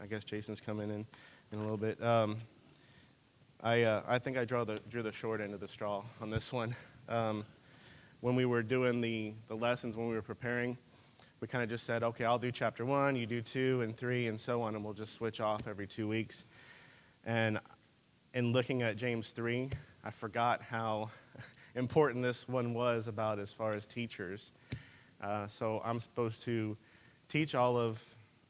I guess Jason's coming in a little bit. I think I drew the short end of the straw on this one. When we were doing the lessons, when we were preparing, we kind of just said, okay, I'll do chapter 1, you do 2 and 3, and so on, and we'll just switch off every 2 weeks. And in looking at James 3, I forgot how important this one was about as far as teachers. So I'm supposed to teach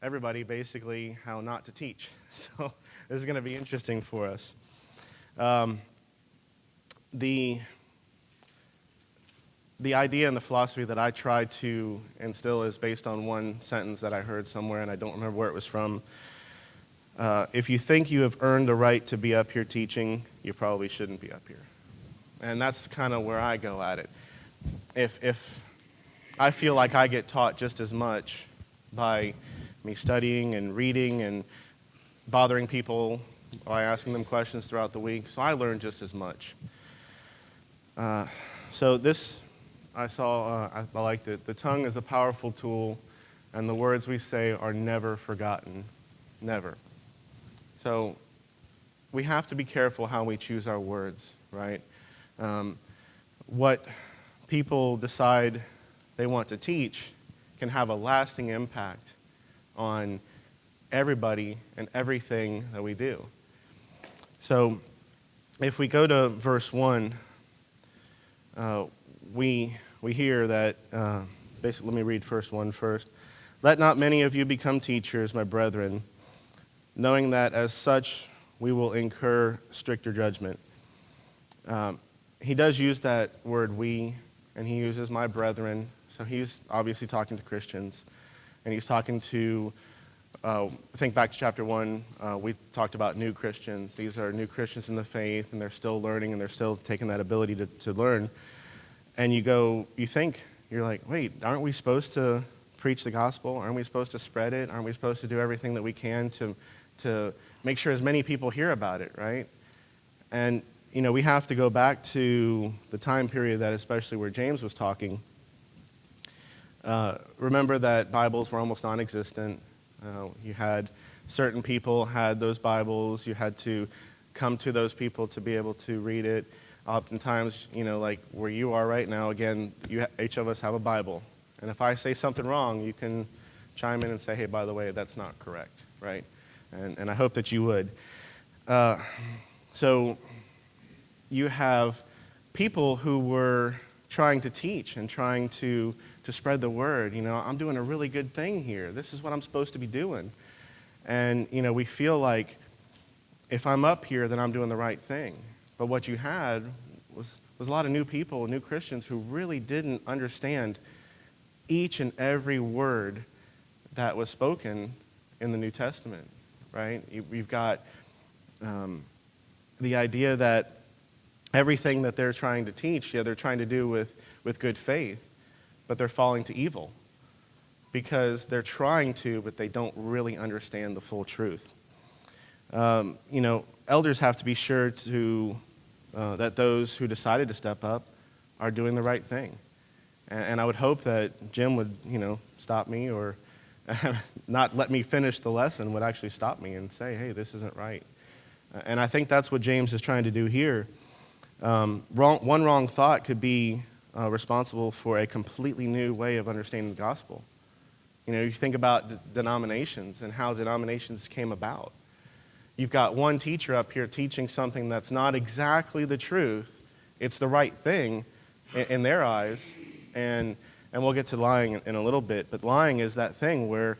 everybody basically how not to teach. So this is going to be interesting for us. The idea and the philosophy that I try to instill is based on one sentence that I heard somewhere, and I don't remember where it was from. If you think you have earned the right to be up here teaching, you probably shouldn't be up here. And that's kind of where I go at it. If I feel like I get taught just as much by me studying and reading and bothering people by asking them questions throughout the week, so I learn just as much. So this, I liked it. The tongue is a powerful tool, and the words we say are never forgotten. Never. So we have to be careful how we choose our words, right? What people decide they want to teach can have a lasting impact on everybody and everything that we do. So if we go to verse 1, we hear that, basically, let me read verse 1 first. Let not many of you become teachers, my brethren, knowing that as such we will incur stricter judgment. He does use that word we, and he uses my brethren, so he's obviously talking to Christians, and he's talking to, think back to chapter 1, we talked about new Christians. These are new Christians in the faith, and they're still learning, and they're still taking that ability to learn. And you're like, wait, aren't we supposed to preach the gospel? Aren't we supposed to spread it? Aren't we supposed to do everything that we can to make sure as many people hear about it, right? And, we have to go back to the time period that especially where James was talking. Remember that Bibles were almost non-existent. You had certain people had those Bibles. You had to come to those people to be able to read it. Oftentimes, like where you are right now, again, each of us have a Bible. And if I say something wrong, you can chime in and say, hey, by the way, that's not correct, right? And I hope that you would. So you have people who were trying to teach and trying to spread the word. I'm doing a really good thing here. This is what I'm supposed to be doing. And, we feel like if I'm up here, then I'm doing the right thing. But what you had was a lot of new people, new Christians, who really didn't understand each and every word that was spoken in the New Testament, right? We've got the idea that everything that they're trying to teach, they're trying to do with good faith, but they're falling to evil because they're trying to, but they don't really understand the full truth. Elders have to be sure that those who decided to step up are doing the right thing. And I would hope that Jim would, stop me or not let me finish the lesson, would actually stop me and say, hey, this isn't right. And I think that's what James is trying to do here. One wrong thought could be responsible for a completely new way of understanding the gospel. You think about denominations and how denominations came about. You've got one teacher up here teaching something that's not exactly the truth. It's the right thing in their eyes. And we'll get to lying in a little bit. But lying is that thing where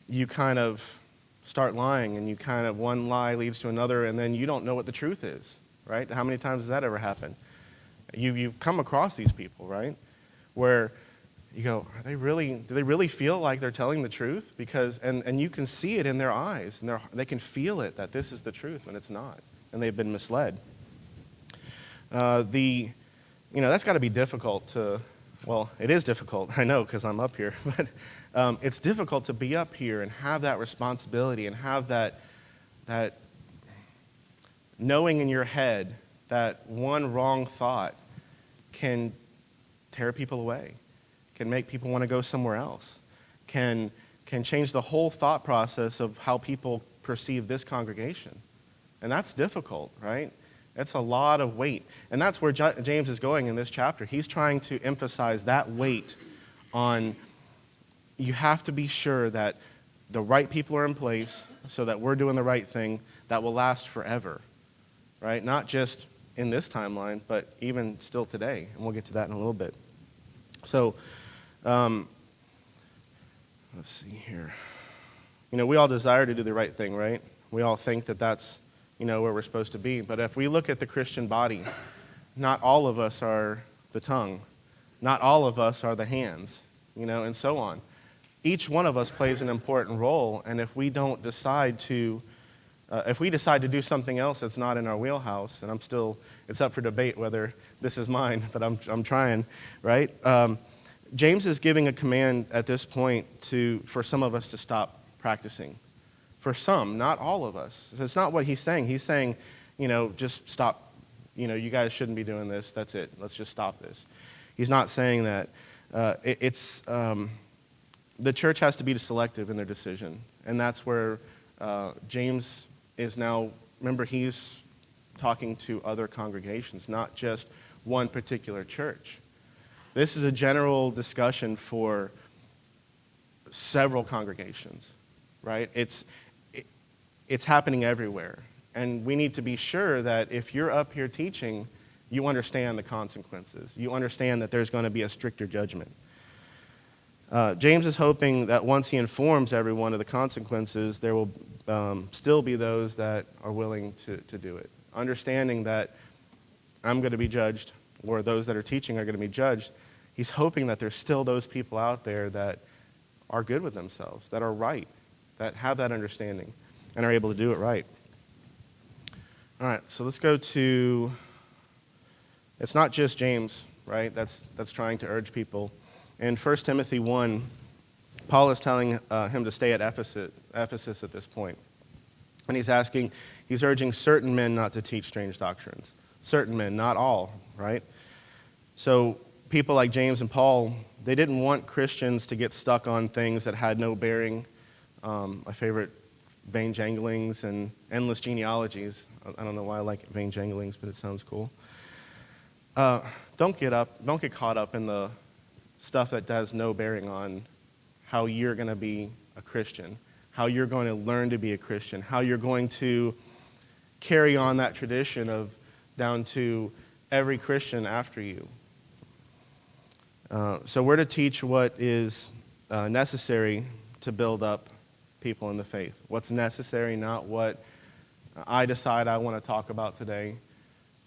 you kind of start lying and one lie leads to another and then you don't know what the truth is, right? How many times has that ever happened? You've come across these people, right? Where you go, do they really feel like they're telling the truth? Because, and you can see it in their eyes, and they can feel it that this is the truth when it's not, and they've been misled. That's got to be difficult it is difficult, I know, because I'm up here, but it's difficult to be up here and have that responsibility and have that knowing in your head that one wrong thought can tear people away, can make people want to go somewhere else, can can change the whole thought process of how people perceive this congregation. And that's difficult, right? That's a lot of weight. And that's where James is going in this chapter. He's trying to emphasize that weight on you have to be sure that the right people are in place so that we're doing the right thing that will last forever, right? Not just in this timeline, but even still today. And we'll get to that in a little bit. So, let's see here. We all desire to do the right thing, right? We all think that that's, where we're supposed to be. But if we look at the Christian body, not all of us are the tongue. Not all of us are the hands, and so on. Each one of us plays an important role, and if we don't decide to, if we decide to do something else that's not in our wheelhouse, and it's up for debate whether this is mine, but I'm trying, right? James is giving a command at this point for some of us to stop practicing. For some, not all of us. It's not what he's saying. He's saying, just stop. You guys shouldn't be doing this. That's it. Let's just stop this. He's not saying that. The church has to be selective in their decision. And that's where James is now, remember, he's talking to other congregations, not just one particular church. This is a general discussion for several congregations, right? It's happening everywhere. And we need to be sure that if you're up here teaching, you understand the consequences. You understand that there's going to be a stricter judgment. James is hoping that once he informs everyone of the consequences, there will still be those that are willing to do it. Understanding that I'm going to be judged, or those that are teaching are going to be judged, he's hoping that there's still those people out there that are good with themselves, that are right, that have that understanding, and are able to do it right. All right, so let's go to, it's not just James, right, that's trying to urge people. In 1 Timothy 1, Paul is telling him to stay at Ephesus at this point. And he's urging certain men not to teach strange doctrines. Certain men, not all, right? So people like James and Paul, they didn't want Christians to get stuck on things that had no bearing. My favorite, vein janglings and endless genealogies. I don't know why I like vein janglings, but it sounds cool. Don't get caught up in the stuff that has no bearing on how you're going to be a Christian, how you're going to learn to be a Christian, how you're going to carry on that tradition of down to every Christian after you. So we're to teach what is necessary to build up people in the faith. What's necessary, not what I decide I want to talk about today,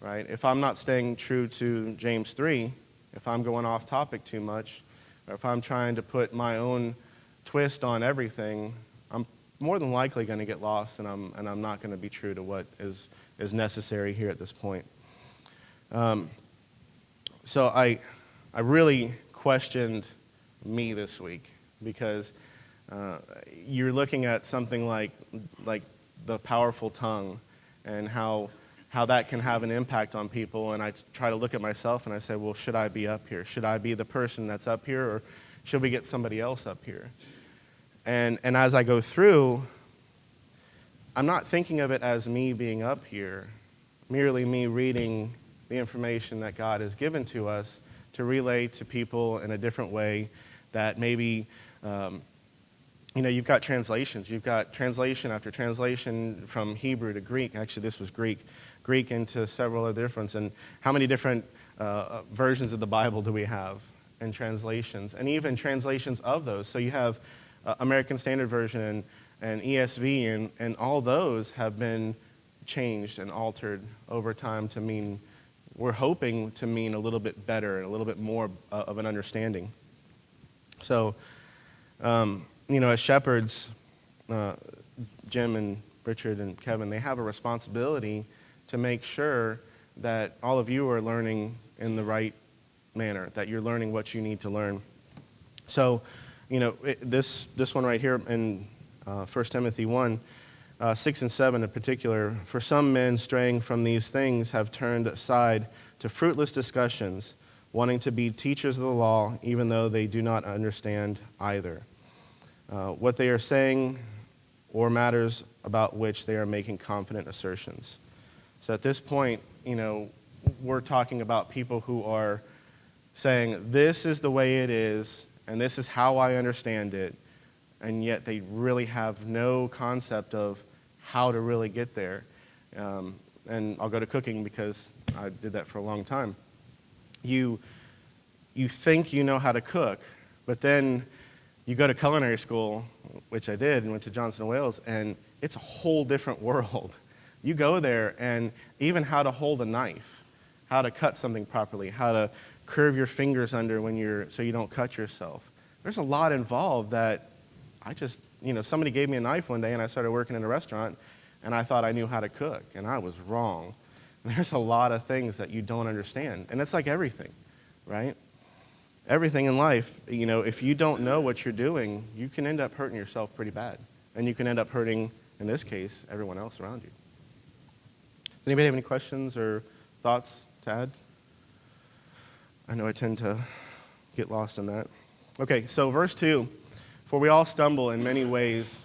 right? If I'm not staying true to James 3, if I'm going off topic too much, or if I'm trying to put my own twist on everything, I'm more than likely going to get lost, and I'm not going to be true to what is necessary here at this point. So I really questioned me this week, because you're looking at something like the powerful tongue and how that can have an impact on people, and I try to look at myself and I say, well, should I be up here? Should I be the person that's up here, or should we get somebody else up here? And as I go through, I'm not thinking of it as me being up here, merely me reading the information that God has given to us to relay to people in a different way that maybe, you've got translations. You've got translation after translation from Hebrew to Greek. Actually, this was Greek into several other different. And how many different versions of the Bible do we have and translations? And even translations of those. So you have American Standard Version and ESV, and all those have been changed and altered over time to mean, we're hoping to mean a little bit better and a little bit more of an understanding. So, as shepherds, Jim and Richard and Kevin, they have a responsibility to make sure that all of you are learning in the right manner, that you're learning what you need to learn. So, this one right here in 1 Timothy 1, 6 and 7 in particular, for some men straying from these things have turned aside to fruitless discussions, wanting to be teachers of the law, even though they do not understand either. what they are saying or matters about which they are making confident assertions. So at this point, we're talking about people who are saying, this is the way it is, and this is how I understand it, and yet they really have no concept of how to really get there. And I'll go to cooking because I did that for a long time. You think you know how to cook, but then you go to culinary school, which I did, and went to Johnson & Wales, and it's a whole different world. You go there, and even how to hold a knife, how to cut something properly, how to curve your fingers under so you don't cut yourself. There's a lot involved that I just, somebody gave me a knife one day, and I started working in a restaurant, and I thought I knew how to cook, and I was wrong. There's a lot of things that you don't understand, and it's like everything, right? Everything in life, if you don't know what you're doing, you can end up hurting yourself pretty bad, and you can end up hurting, in this case, everyone else around you. Does anybody have any questions or thoughts to add? I know I tend to get lost in that. Okay, so verse 2, for we all stumble in many ways.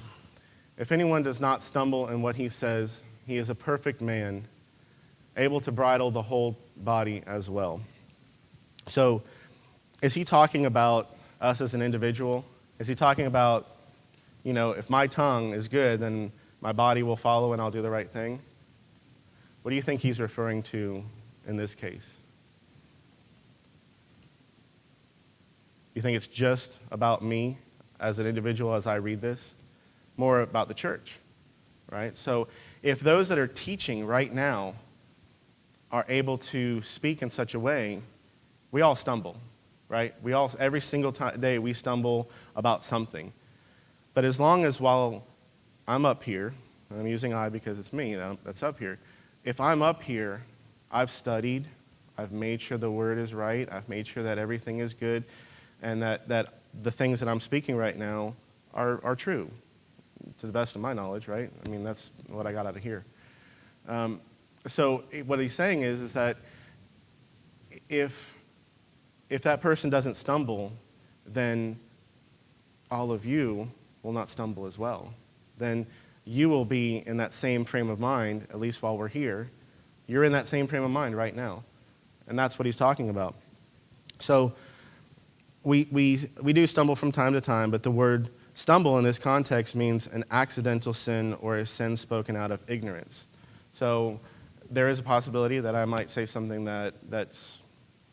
If anyone does not stumble in what he says, he is a perfect man, able to bridle the whole body as well. So is he talking about us as an individual? Is he talking about, if my tongue is good, then my body will follow and I'll do the right thing? What do you think he's referring to in this case? You think it's just about me as an individual as I read this? More about the church, right? So if those that are teaching right now are able to speak in such a way, we all stumble, right? We all, every single day we stumble about something. But as long as while I'm up here, and I'm using I because it's me that's up here, if I'm up here, I've studied, I've made sure the word is right, I've made sure that everything is good, and that the things that I'm speaking right now are true, to the best of my knowledge, right? I mean, that's what I got out of here. So what he's saying is that if that person doesn't stumble, then all of you will not stumble as well. Then you will be in that same frame of mind, at least while we're here. You're in that same frame of mind right now. And that's what he's talking about. So we do stumble from time to time, but the word stumble in this context means an accidental sin or a sin spoken out of ignorance. So there is a possibility that I might say something that's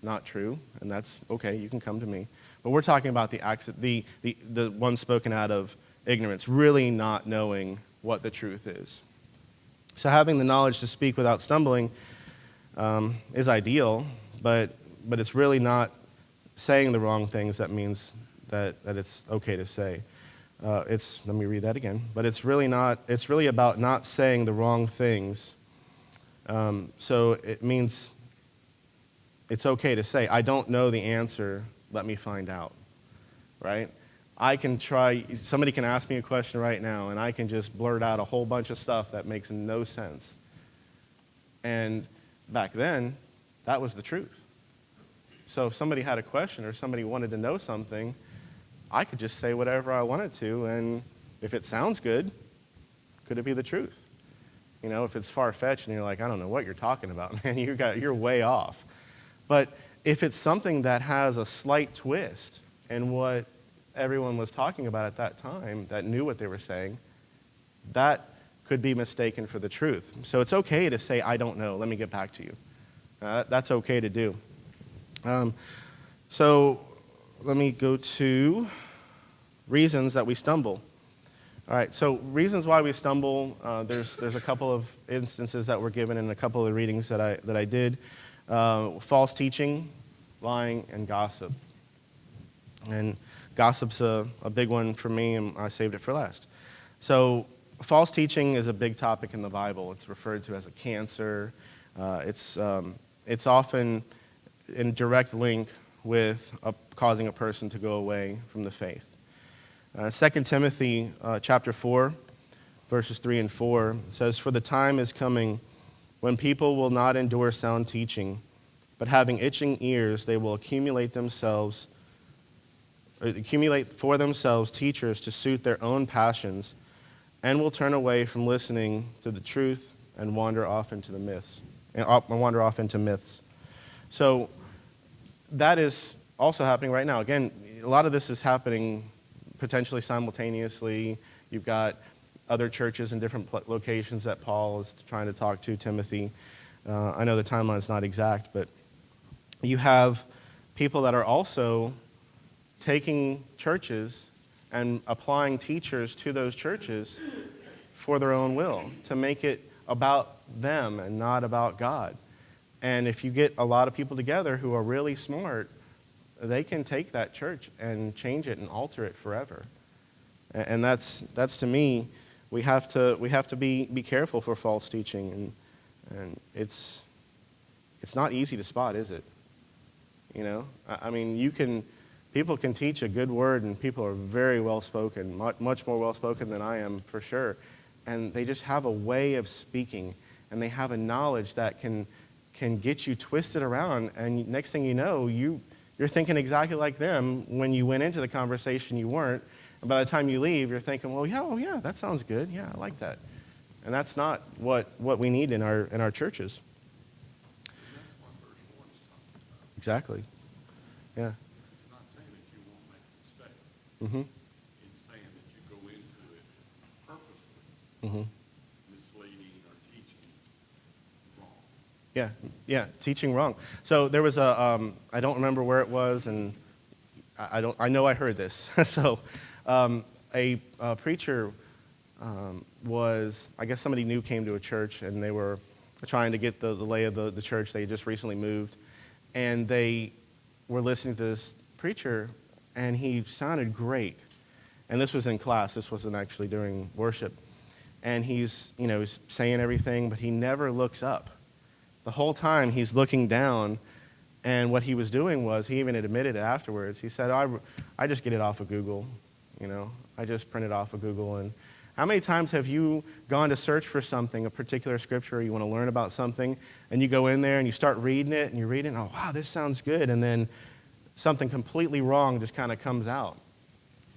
not true, and that's okay, you can come to me. But we're talking about the one spoken out of ignorance, really not knowing what the truth is. So having the knowledge to speak without stumbling is ideal, but it's really not saying the wrong things that means that it's okay to say. Let me read that again. But it's really about not saying the wrong things. So it means it's okay to say, I don't know the answer, let me find out, right? I can try, somebody can ask me a question right now, and I can just blurt out a whole bunch of stuff that makes no sense. And back then, that was the truth. So if somebody had a question or somebody wanted to know something, I could just say whatever I wanted to, and if it sounds good, could it be the truth? If it's far-fetched and you're like, I don't know what you're talking about, man, you're way off. But if it's something that has a slight twist in what everyone was talking about at that time, that knew what they were saying, that could be mistaken for the truth. So it's okay to say, I don't know, let me get back to you. That's okay to do. So let me go to reasons that we stumble. All right, so reasons why we stumble, there's a couple of instances that were given in a couple of the readings that I did. False teaching, lying, and gossip. And gossip's a big one for me, and I saved it for last. So false teaching is a big topic in the Bible. It's referred to as a cancer. It's often in direct link with causing a person to go away from the faith. 2 Timothy chapter 4, verses 3 and 4 says, for the time is coming when people will not endure sound teaching, but having itching ears, they will accumulate accumulate for themselves teachers to suit their own passions, and will turn away from listening to the truth and wander off into myths. So that is also happening right now. Again, a lot of this is happening potentially simultaneously. You've got other churches in different locations that Paul is trying to talk to Timothy. I know the timeline is not exact, but you have people that are also taking churches and applying teachers to those churches for their own will, to make it about them and not about God. And if you get a lot of people together who are really smart, they can take that church and change it and alter it forever. And that's to me, we have to be careful for false teaching, and it's not easy to spot, is it? You know, I mean, people can teach a good word, and people are very well spoken, much more well spoken than I am for sure, and they just have a way of speaking, and they have a knowledge that can get you twisted around, and next thing you know, you're thinking exactly like them. When you went into the conversation, you weren't. And by the time you leave, you're thinking, well, yeah, that sounds good. Yeah, I like that. And that's not what we need in our churches. And that's what verse 1 is talking about. Exactly. Yeah. It's not saying that you won't make a mistake. Mm-hmm. It's saying that you go into it purposely Mm-hmm. misleading or teaching wrong. Yeah, teaching wrong. So there was I don't remember where it was, and I know I heard this. So a preacher was, I guess somebody new came to a church, and they were trying to get the lay of the church. They just recently moved, and they were listening to this preacher, and he sounded great. And this was in class. This wasn't actually during worship. And he's saying everything, but he never looks up. The whole time he's looking down, and what he was doing was, he even admitted it afterwards. He said, I just get it off of Google, I just print it off of Google. And how many times have you gone to search for something, a particular scripture, or you want to learn about something, and you go in there and you start reading it, and you're reading, oh, wow, this sounds good, and then something completely wrong just kind of comes out.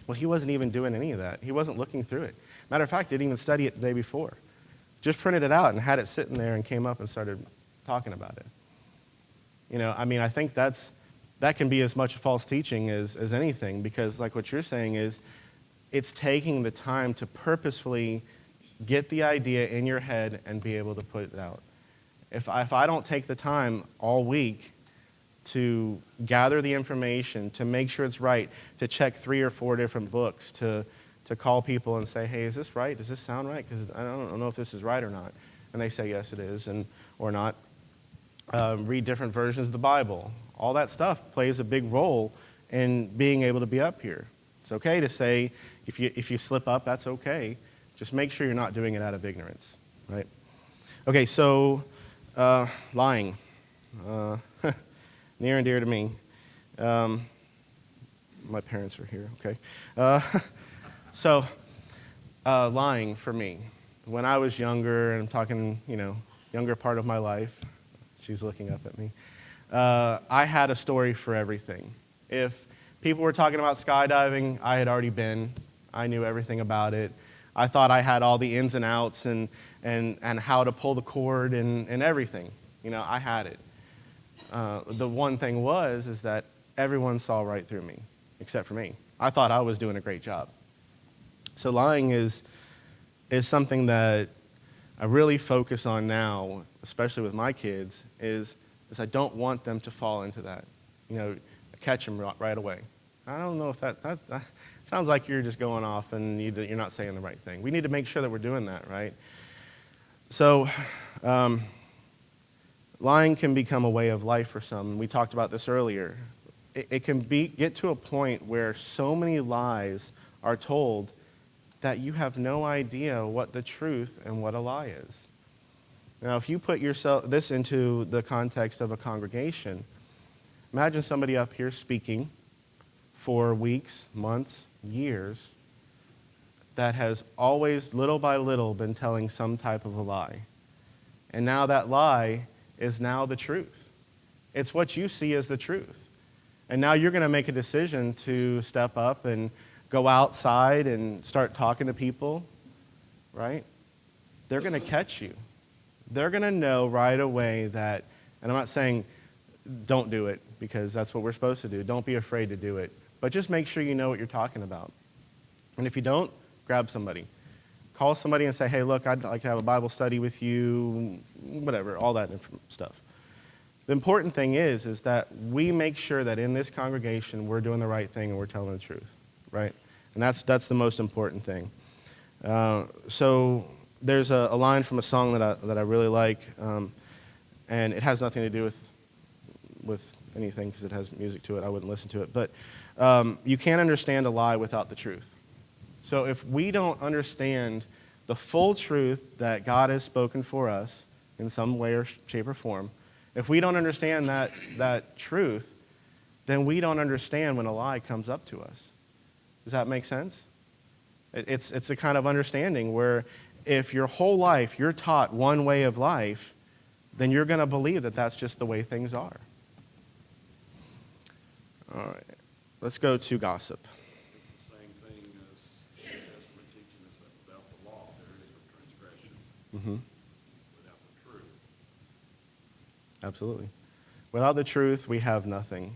Well, he wasn't even doing any of that. He wasn't looking through it. Matter of fact, didn't even study it the day before. Just printed it out and had it sitting there and came up and started talking about it. I think that can be as much false teaching as anything, because like what you're saying is, it's taking the time to purposefully get the idea in your head and be able to put it out. If I don't take the time all week to gather the information, to make sure it's right, to check 3 or 4 different books, to call people and say, hey, is this right? Does this sound right? Because I don't know if this is right or not. And they say, yes, it is, or not. Read different versions of the Bible. All that stuff plays a big role in being able to be up here. It's okay to say, if you slip up, that's okay. Just make sure you're not doing it out of ignorance, right? Okay, so lying. Near and dear to me. My parents are here, okay. So lying for me. When I was younger, and I'm talking, younger part of my life, she's looking up at me, I had a story for everything. If people were talking about skydiving, I had already been. I knew everything about it. I thought I had all the ins and outs and how to pull the cord and everything. I had it. The one thing is that everyone saw right through me, except for me. I thought I was doing a great job. So lying is something that I really focus on now, especially with my kids, is I don't want them to fall into that. Catch them right away. I don't know if that sounds like you're just going off and you're not saying the right thing. We need to make sure that we're doing that, right? So lying can become a way of life for some. We talked about this earlier. It can get to a point where so many lies are told that you have no idea what the truth and what a lie is. Now, if you put this into the context of a congregation, imagine somebody up here speaking for weeks, months, years, that has always, little by little, been telling some type of a lie. And now that lie is now the truth. It's what you see as the truth. And now you're going to make a decision to step up and go outside and start talking to people, right? They're going to catch you. They're going to know right away that, and I'm not saying don't do it because that's what we're supposed to do. Don't be afraid to do it. But just make sure you know what you're talking about. And if you don't, grab somebody. Call somebody and say, hey, look, I'd like to have a Bible study with you, whatever, all that stuff. The important thing is that we make sure that in this congregation we're doing the right thing and we're telling the truth, right? And that's the most important thing. So there's a line from a song that I really like, and it has nothing to do with anything because it has music to it. I wouldn't listen to it. But you can't understand a lie without the truth. So if we don't understand the full truth that God has spoken for us in some way or shape or form, if we don't understand that truth, then we don't understand when a lie comes up to us. Does that make sense? It's a kind of understanding where if your whole life you're taught one way of life, then you're going to believe that that's just the way things are. All right, let's go to gossip. It's the same thing as the New Testament teaching us that without the law, there is no transgression. Mm-hmm. Without the truth. Absolutely. Without the truth, we have nothing.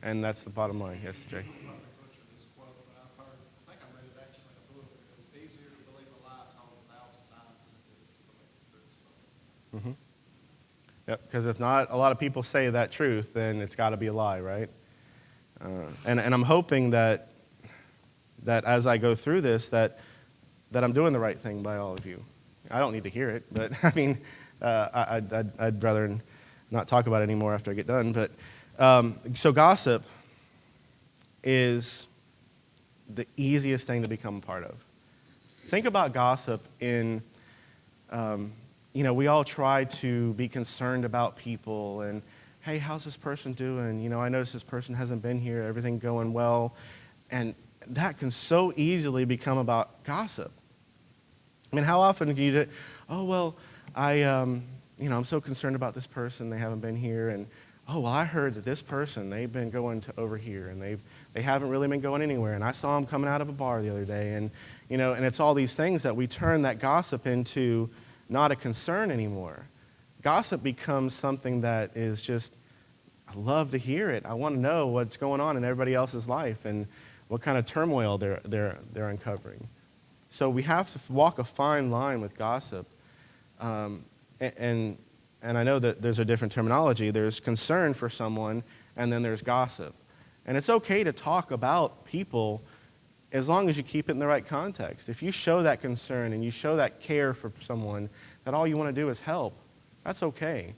And that's the bottom line. Yes, Jay? I'm not going to butcher this quote, but I've heard, I think I read it actually in a book, that it was easier to believe a lie told 1,000 times than it is to believe the truth spoken. Mm-hmm. Yep, because if not, a lot of people say that truth, then it's got to be a lie, right? And I'm hoping that as I go through this, that I'm doing the right thing by all of you. I don't need to hear it, but I mean, I'd rather not talk about it anymore after I get done. But so gossip is the easiest thing to become a part of. Think about gossip in, we all try to be concerned about people and, hey, how's this person doing? I noticed this person hasn't been here, everything going well. And that can so easily become about gossip. I mean, how often do you do, oh, well, I'm so concerned about this person, they haven't been here, and, oh, well, I heard that this person, they've been going to over here, and they haven't really been going anywhere, and I saw them coming out of a bar the other day, and, and it's all these things that we turn that gossip into not a concern anymore. Gossip becomes something that is just, I love to hear it. I want to know what's going on in everybody else's life and what kind of turmoil they're uncovering. So we have to walk a fine line with gossip. And I know that there's a different terminology. There's concern for someone, and then there's gossip. And it's okay to talk about people as long as you keep it in the right context. If you show that concern and you show that care for someone, that all you want to do is help, that's okay.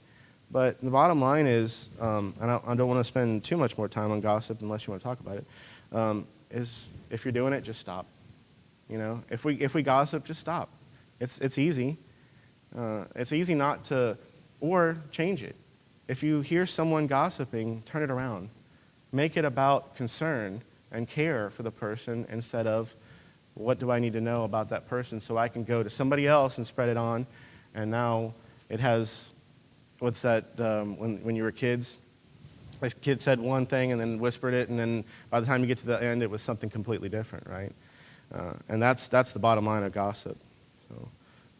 But the bottom line is, and I don't want to spend too much more time on gossip unless you want to talk about it, is if you're doing it, just stop. If we gossip, just stop. It's easy. It's easy not to, or change it. If you hear someone gossiping, turn it around. Make it about concern and care for the person instead of what do I need to know about that person so I can go to somebody else and spread it on. And now it has, what's that, when you were kids? The kid said one thing and then whispered it, and then by the time you get to the end, it was something completely different, right? And that's the bottom line of gossip. So,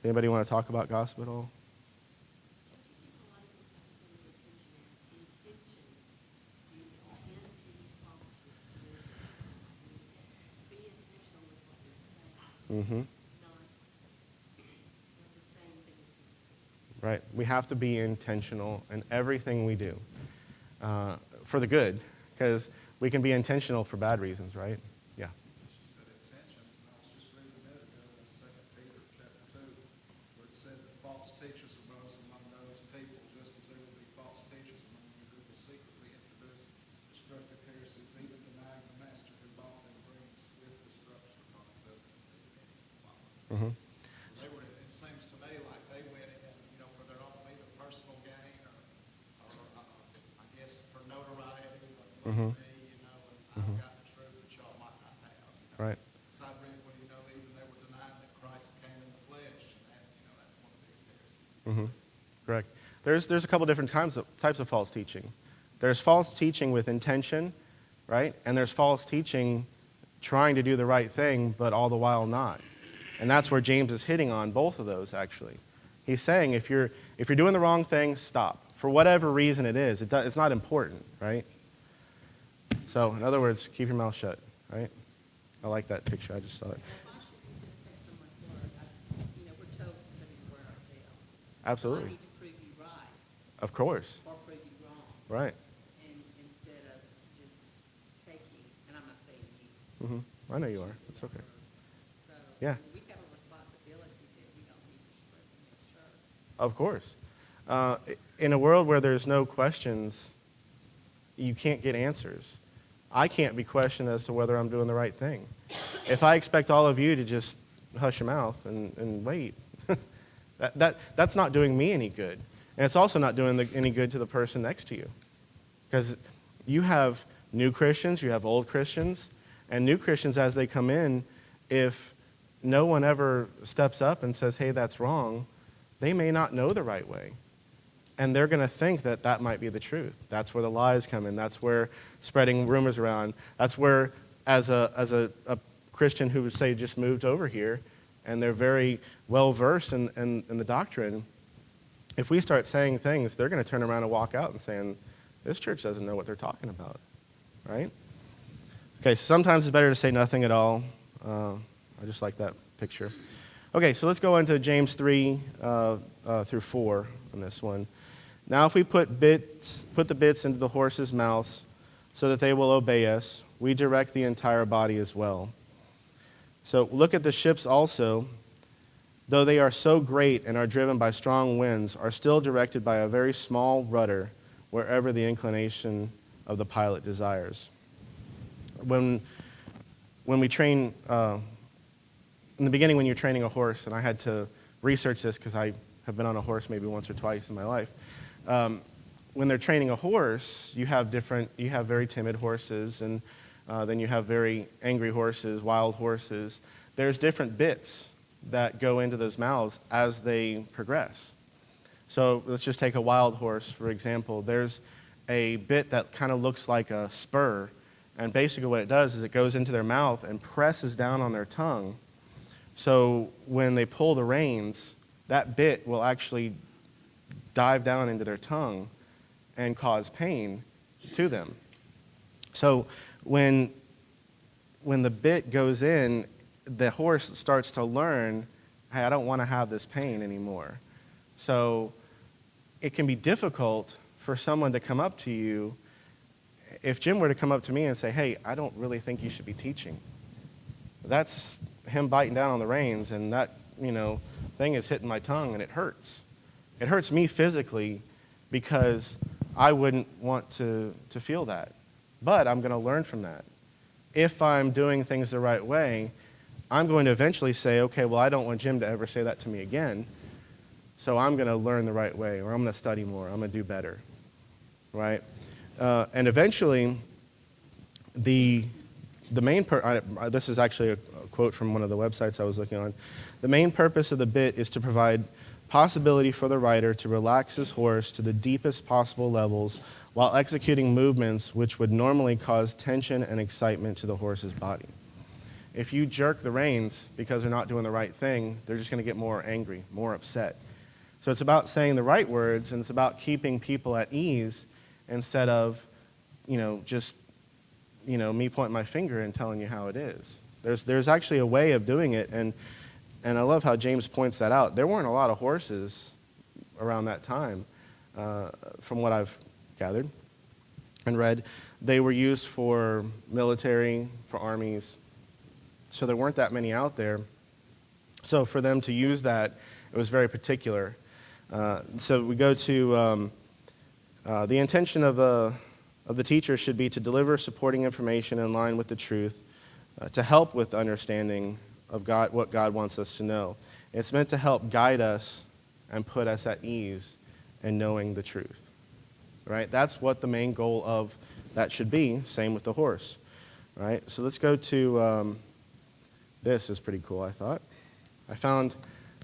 anybody want to talk about gossip at all? Mm-hmm. Right. We have to be intentional in everything we do for the good, because we can be intentional for bad reasons, right? Yeah. She said intentions, and I was just reading a minute ago in 2 Peter chapter 2, where it said that false teachers arose among those people, just as there will be false teachers among you who will secretly introduce destructive heresies, even denying the master who bought them, bringing swift destruction upon themselves. Mm-hmm. So they were, it seems to me like they went in, for their own either personal gain or I guess for notoriety, or look Mm-hmm. at me, and I've got the truth that y'all might not have. Right. So I read where, even they were denying that Christ came in the flesh, and that, that's one of the biggest heresies. Mm-hmm. Correct. There's a couple different types of false teaching. There's false teaching with intention, right? And there's false teaching trying to do the right thing, but all the while not. And that's where James is hitting on both of those, actually. He's saying if you're doing the wrong thing, stop. For whatever reason it is, it's not important, right? So, in other words, keep your mouth shut, right? I like that picture. I just saw it. Well, why should we just take someone's word? We're told to study the word ourselves. I Absolutely. need to prove you right Of course. or prove you wrong. Right. And instead of just taking, and I'm not saying you. I know you are. It's okay. So Yeah. we have a responsibility that we don't need to spread in the church. Of course. In a world where there's no questions, you can't get answers. I can't be questioned as to whether I'm doing the right thing. If I expect all of you to just hush your mouth and wait, that's not doing me any good. And it's also not doing any good to the person next to you. Because you have new Christians, you have old Christians, and new Christians as they come in, if no one ever steps up and says, hey, that's wrong, they may not know the right way. And they're going to think that that might be the truth. That's where the lies come in. That's where spreading rumors around. That's where, as a Christian who would say just moved over here, and they're very well versed in the doctrine, if we start saying things, they're going to turn around and walk out and saying, this church doesn't know what they're talking about, right? Okay, so sometimes it's better to say nothing at all. I just like that picture. Okay, so let's go into James 3 through 4 on this one. Now if we put the bits into the horses' mouths so that they will obey us, we direct the entire body as well. So look at the ships also, though they are so great and are driven by strong winds, are still directed by a very small rudder wherever the inclination of the pilot desires. When we train, in the beginning when you're training a horse, and I had to research this because I have been on a horse maybe once or twice in my life, when they're training a horse, you have very timid horses, and then you have very angry horses, wild horses. There's different bits that go into those mouths as they progress. So let's just take a wild horse, for example. There's a bit that kind of looks like a spur, and basically what it does is it goes into their mouth and presses down on their tongue. So when they pull the reins, that bit will actually dive down into their tongue and cause pain to them. So when the bit goes in, the horse starts to learn, hey, I don't want to have this pain anymore. So it can be difficult for someone to come up to you. If Jim were to come up to me and say, hey, I don't really think you should be teaching, that's him biting down on the reins, and that thing is hitting my tongue, and it hurts. It hurts me physically because I wouldn't want to feel that. But I'm going to learn from that. If I'm doing things the right way, I'm going to eventually say, okay, well, I don't want Jim to ever say that to me again, so I'm going to learn the right way, or I'm going to study more, I'm going to do better, right? And eventually, the main this is actually a quote from one of the websites I was looking on. The main purpose of the bit is to provide possibility for the rider to relax his horse to the deepest possible levels while executing movements which would normally cause tension and excitement to the horse's body. If you jerk the reins because they're not doing the right thing, they're just going to get more angry, more upset. So it's about saying the right words, and it's about keeping people at ease instead of, just, me pointing my finger and telling you how it is. There's actually a way of doing it, and I love how James points that out. There weren't a lot of horses around that time, from what I've gathered and read. They were used for military, for armies, so there weren't that many out there. So for them to use that, it was very particular. So we go to the intention of the teacher should be to deliver supporting information in line with the truth, to help with understanding of God, what God wants us to know. It's meant to help guide us and put us at ease in knowing the truth, right? That's what the main goal of that should be. Same with the horse, right? So let's go to, this is pretty cool, I thought. I found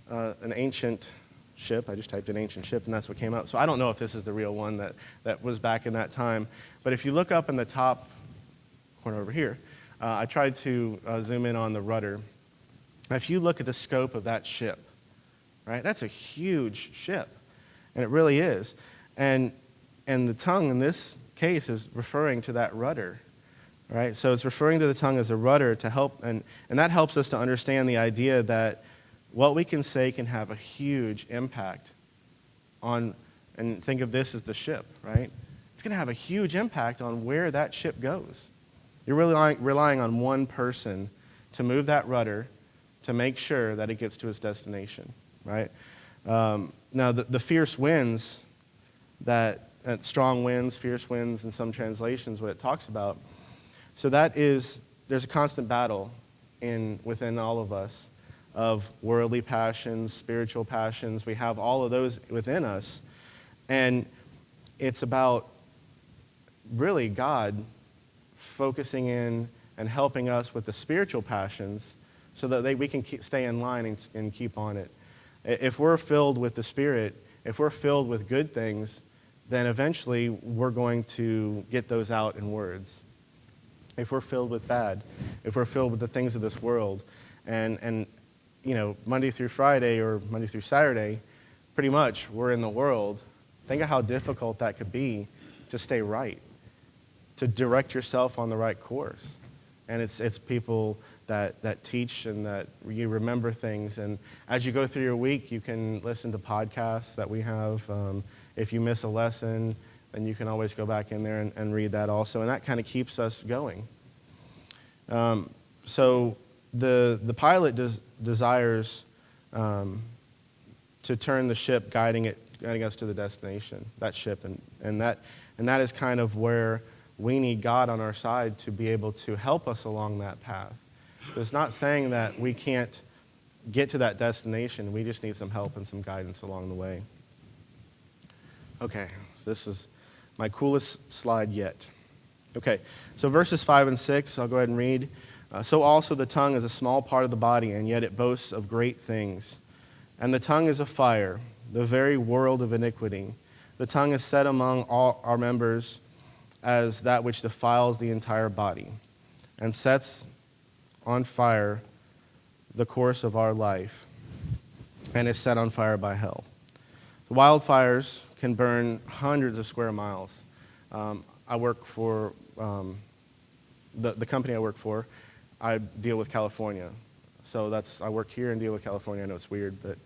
an ancient ship. I just typed in ancient ship, and that's what came up. So I don't know if this is the real one that was back in that time. But if you look up in the top corner over here. I tried to zoom in on the rudder. If you look at the scope of that ship, right, that's a huge ship, and it really is. And the tongue in this case is referring to that rudder, right? So it's referring to the tongue as a rudder to help, and that helps us to understand the idea that what we can say can have a huge impact on, and think of this as the ship, right? It's going to have a huge impact on where that ship goes. You're really relying on one person to move that rudder to make sure that it gets to its destination, right? Now, the fierce winds, strong winds, fierce winds in some translations, what it talks about, so there's a constant battle within all of us of worldly passions, spiritual passions. We have all of those within us, and it's about really God focusing in and helping us with the spiritual passions so that we can stay in line and keep on it. If we're filled with the Spirit, if we're filled with good things, then eventually we're going to get those out in words. If we're filled with bad, if we're filled with the things of this world, and Monday through Friday or Monday through Saturday, pretty much we're in the world, think of how difficult that could be to stay right, to direct yourself on the right course. And it's people that teach and that you remember things. And as you go through your week, you can listen to podcasts that we have. If you miss a lesson, then you can always go back in there and read that also. And that kind of keeps us going. So the pilot desires to turn the ship, guiding us to the destination, that ship. And that is kind of where we need God on our side to be able to help us along that path. It's not saying that we can't get to that destination. We just need some help and some guidance along the way. Okay, so this is my coolest slide yet. Okay, so verses 5 and 6, I'll go ahead and read. So also the tongue is a small part of the body, and yet it boasts of great things. And the tongue is a fire, the very world of iniquity. The tongue is set among all our members as that which defiles the entire body and sets on fire the course of our life and is set on fire by hell. The wildfires can burn hundreds of square miles. I work for, the company I work for, I deal with California. So I work here and deal with California. I know it's weird, but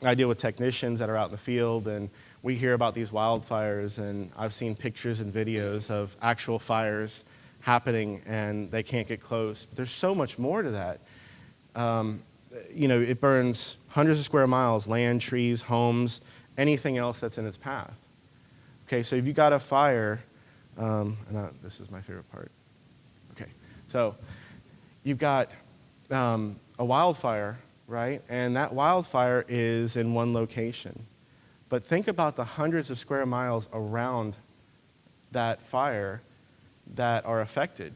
I deal with technicians that are out in the field, and we hear about these wildfires, and I've seen pictures and videos of actual fires happening, and they can't get close. There's so much more to that. It burns hundreds of square miles, land, trees, homes, anything else that's in its path. Okay, so if you got a fire, this is my favorite part. Okay, so you've got a wildfire, right? And that wildfire is in one location. But think about the hundreds of square miles around that fire that are affected.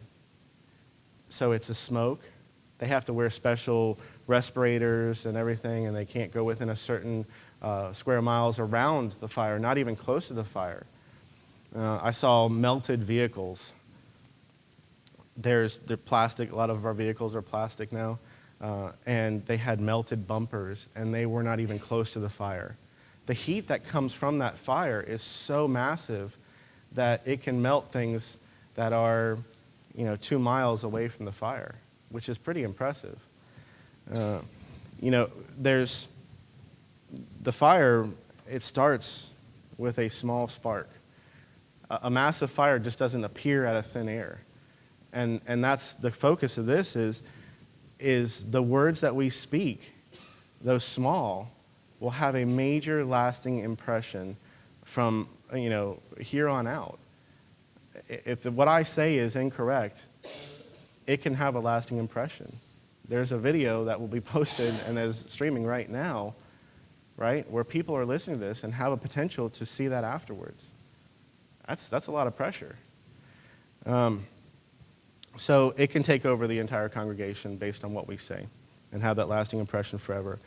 So it's the smoke. They have to wear special respirators and everything, and they can't go within a certain square miles around the fire, not even close to the fire. I saw melted vehicles. They're plastic. A lot of our vehicles are plastic now. And they had melted bumpers, and they were not even close to the fire. The heat that comes from that fire is so massive that it can melt things that are, 2 miles away from the fire, which is pretty impressive. There's the fire, it starts with a small spark. A massive fire just doesn't appear out of thin air. And that's the focus of this is the words that we speak, though small, will have a major lasting impression from, here on out. If what I say is incorrect, it can have a lasting impression. There's a video that will be posted and is streaming right now, right, where people are listening to this and have a potential to see that afterwards. That's a lot of pressure. So it can take over the entire congregation based on what we say and have that lasting impression forever.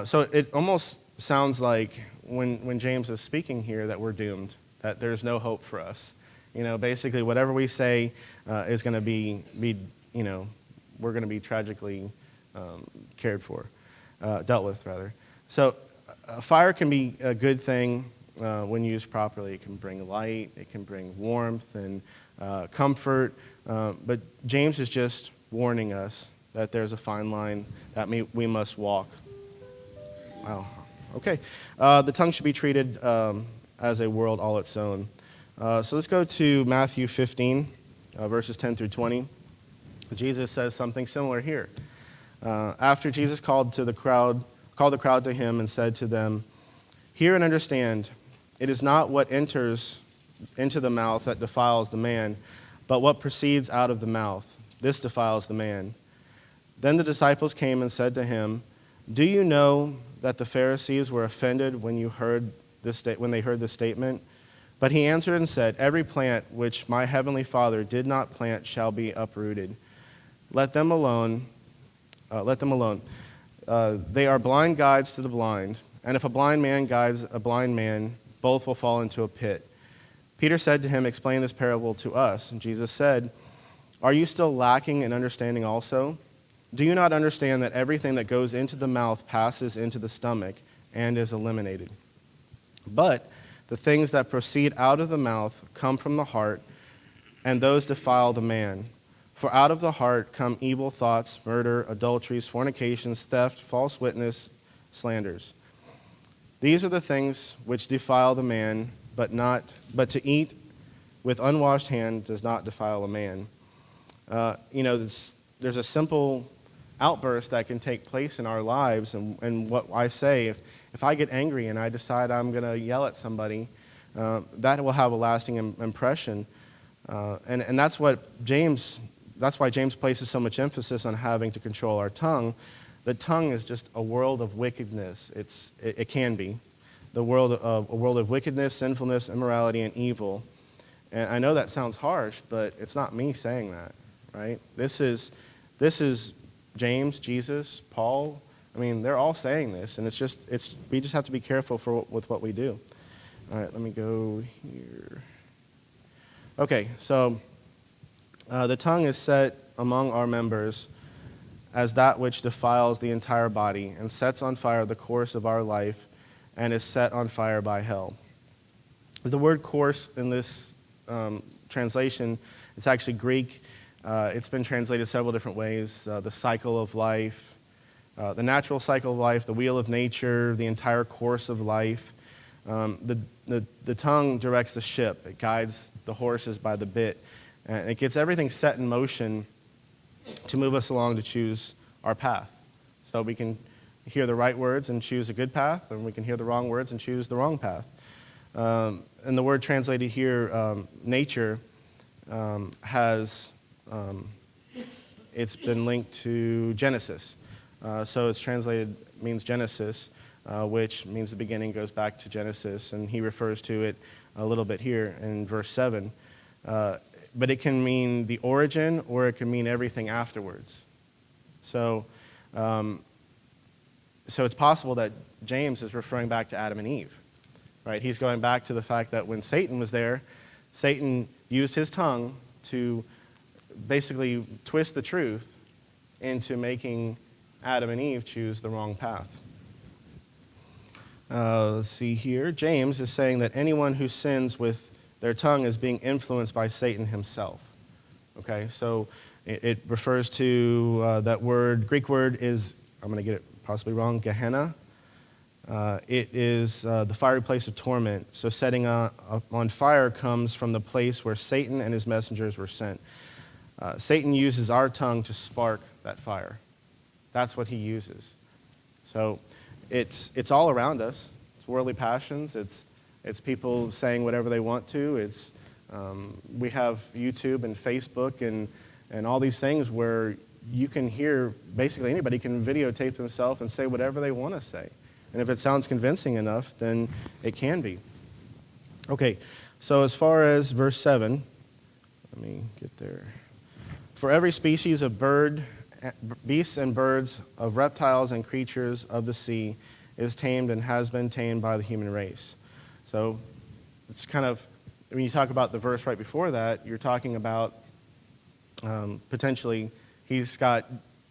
So it almost sounds like when James is speaking here that we're doomed, that there's no hope for us. Basically whatever we say is going to be we're going to be tragically dealt with rather. So fire can be a good thing when used properly. It can bring light, it can bring warmth and comfort, but James is just warning us that there's a fine line that we must walk. Wow. Okay. The tongue should be treated as a world all its own. So let's go to Matthew 15, verses 10 through 20. Jesus says something similar here. After Jesus called the crowd to him and said to them, "Hear and understand, it is not what enters into the mouth that defiles the man, but what proceeds out of the mouth. This defiles the man." Then the disciples came and said to him, "Do you know that the Pharisees were offended when they heard this statement?" But he answered and said, "Every plant which my heavenly Father did not plant shall be uprooted. Let them alone. They are blind guides to the blind. And if a blind man guides a blind man, both will fall into a pit." Peter said to him, "Explain this parable to us." And Jesus said, "Are you still lacking in understanding also? Do you not understand that everything that goes into the mouth passes into the stomach and is eliminated? But the things that proceed out of the mouth come from the heart, and those defile the man. For out of the heart come evil thoughts, murder, adulteries, fornications, theft, false witness, slanders. These are the things which defile the man, but to eat with unwashed hand does not defile a man." There's a simple outburst that can take place in our lives, and what I say, if I get angry and I decide I'm going to yell at somebody, that will have a lasting impression, and that's why James places so much emphasis on having to control our tongue. The tongue is just a world of wickedness. It can be a world of wickedness, sinfulness, immorality, and evil. And I know that sounds harsh, but it's not me saying that, right? This is James, Jesus, Paul. I mean, they're all saying this, and we just have to be careful with what we do. All right, let me go here. Okay, so the tongue is set among our members as that which defiles the entire body and sets on fire the course of our life and is set on fire by hell. The word course in this translation, it's actually Greek. It's been translated several different ways. The cycle of life, the natural cycle of life, the wheel of nature, the entire course of life. The tongue directs the ship. It guides the horses by the bit. And it gets everything set in motion to move us along to choose our path. So we can hear the right words and choose a good path, and we can hear the wrong words and choose the wrong path. And the word translated here, nature, it's been linked to Genesis. So it's translated, means Genesis, which means the beginning, goes back to Genesis, and he refers to it a little bit here in verse 7. But it can mean the origin, or it can mean everything afterwards. So it's possible that James is referring back to Adam and Eve, right? He's going back to the fact that when Satan was there, Satan used his tongue to basically twist the truth into making Adam and Eve choose the wrong path. Let's see here. James is saying that anyone who sins with their tongue is being influenced by Satan himself. Okay, so it refers to that word. Greek word is, I'm going to get it possibly wrong, Gehenna. It is the fiery place of torment. So setting on fire comes from the place where Satan and his messengers were sent. Satan uses our tongue to spark that fire. That's what he uses. So it's all around us. It's worldly passions. It's people saying whatever they want to. We have YouTube and Facebook and all these things where you can hear, basically anybody can videotape themselves and say whatever they want to say. And if it sounds convincing enough, then it can be. Okay, so as far as verse 7, let me get there. For every species of beasts and birds, of reptiles and creatures of the sea is tamed and has been tamed by the human race. So it's kind of when you talk about the verse right before that, you're talking about potentially he's got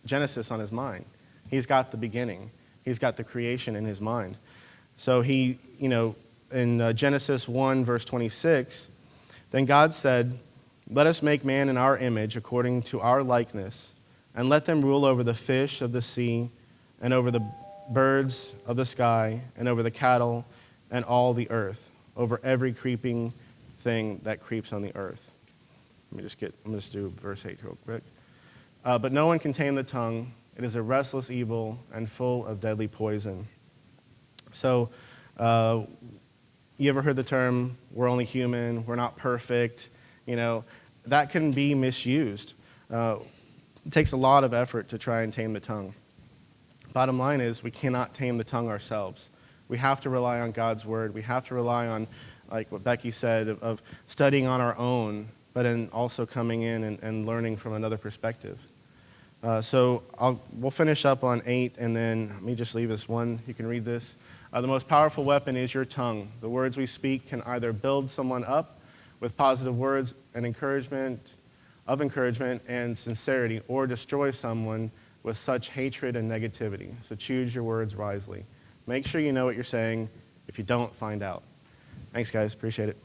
Genesis on his mind. He's got the beginning. He's got the creation in his mind. So he, in Genesis 1, verse 26, then God said, let us make man in our image according to our likeness, and let them rule over the fish of the sea, and over the birds of the sky, and over the cattle, and all the earth, over every creeping thing that creeps on the earth. I'm going to just do verse 8 real quick. But no one can tame the tongue. It is a restless evil and full of deadly poison. So, you ever heard the term, we're only human, we're not perfect? That can be misused. It takes a lot of effort to try and tame the tongue. Bottom line is, we cannot tame the tongue ourselves. We have to rely on God's word. We have to rely on, like what Becky said, of studying on our own, but then also coming in and learning from another perspective. So we'll finish up on 8, and then let me just leave this one. You can read this. The most powerful weapon is your tongue. The words we speak can either build someone up with positive words and encouragement and sincerity, or destroy someone with such hatred and negativity. So choose your words wisely. Make sure you know what you're saying. If you don't, find out. Thanks, guys. Appreciate it.